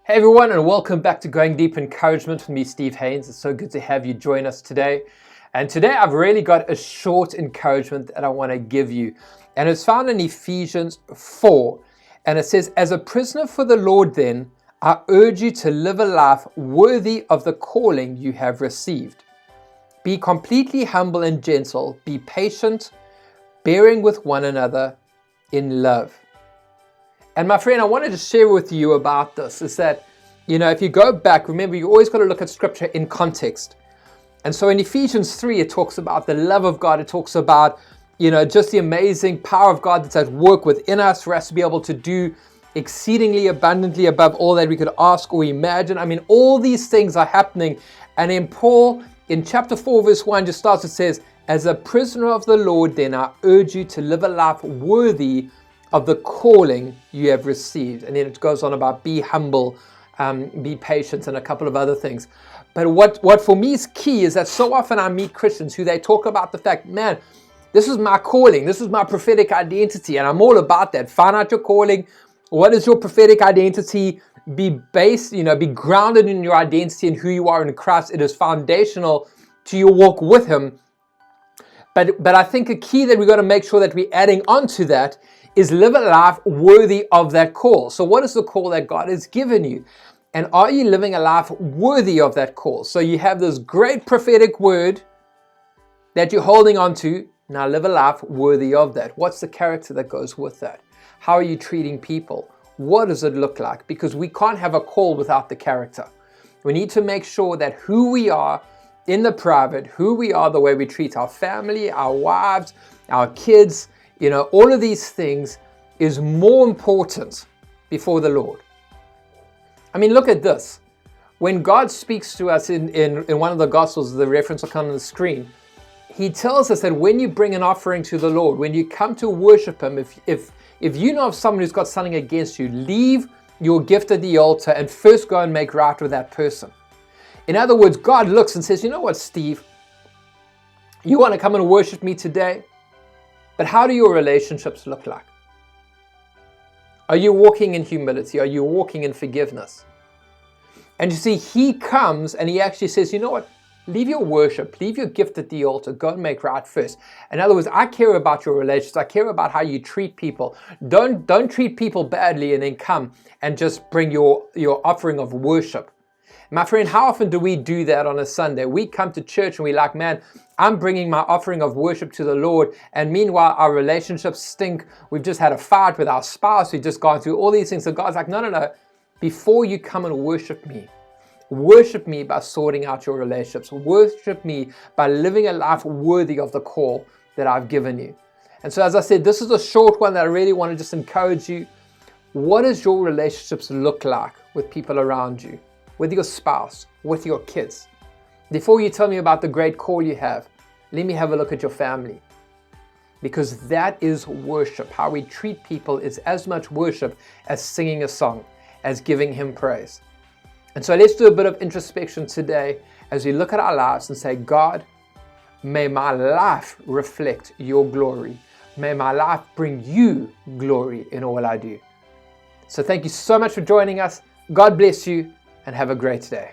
Hey everyone, and welcome back to Going Deep Encouragement with me, Steve Haynes. It's so good to have you join us today. And today I've really got a short encouragement that I want to give you. And it's found in Ephesians 4. And it says, "As a prisoner for the Lord then, I urge you to live a life worthy of the calling you have received. Be completely humble and gentle. Be patient, bearing with one another in love." And my friend, I wanted to share with you about this, is that, if you go back, remember, you always got to look at scripture in context. And so in Ephesians 3, it talks about the love of God. It talks about, just the amazing power of God that's at work within us for us to be able to do exceedingly abundantly above all that we could ask or imagine. I mean, all these things are happening. And in Paul, in chapter 4, verse 1, just starts, it says, "As a prisoner of the Lord, then I urge you to live a life worthy of the calling you have received." And then it goes on about be humble, be patient, and a couple of other things. But what for me is key is that so often I meet Christians who they talk about the fact, man, this is my calling, this is my prophetic identity, and I'm all about that. Find out your calling. What is your prophetic identity? Be based, be grounded in your identity and who you are in Christ. It is foundational to your walk with Him. But I think a key that we've got to make sure that we're adding on to that is live a life worthy of that call. So what is the call that God has given you? And are you living a life worthy of that call? So you have this great prophetic word that you're holding on to. Now live a life worthy of that. What's the character that goes with that? How are you treating people? What does it look like? Because we can't have a call without the character. We need to make sure that who we are in the private, who we are, the way we treat our family, our wives, our kids, all of these things is more important before the Lord. I mean, look at this. When God speaks to us in one of the Gospels, the reference will come on the screen, He tells us that when you bring an offering to the Lord, when you come to worship Him, if you know of someone who's got something against you, leave your gift at the altar and first go and make right with that person. In other words, God looks and says, you know what, Steve, you want to come and worship me today? But how do your relationships look like? Are you walking in humility? Are you walking in forgiveness? And you see, He comes and He actually says, you know what? Leave your worship, leave your gift at the altar, go and make right first. In other words, I care about your relationships. I care about how you treat people. Don't treat people badly and then come and just bring your offering of worship. My friend, how often do we do that on a Sunday? We come to church and we're like, man, I'm bringing my offering of worship to the Lord. And meanwhile, our relationships stink. We've just had a fight with our spouse. We've just gone through all these things. So God's like, no. Before you come and worship me by sorting out your relationships. Worship me by living a life worthy of the call that I've given you. And so, as I said, this is a short one that I really want to just encourage you. What does your relationships look like with people around you? With your spouse, with your kids? Before you tell me about the great call you have, let me have a look at your family. Because that is worship. How we treat people is as much worship as singing a song, as giving Him praise. And so let's do a bit of introspection today as we look at our lives and say, God, may my life reflect your glory. May my life bring you glory in all I do. So thank you so much for joining us. God bless you and have a great day.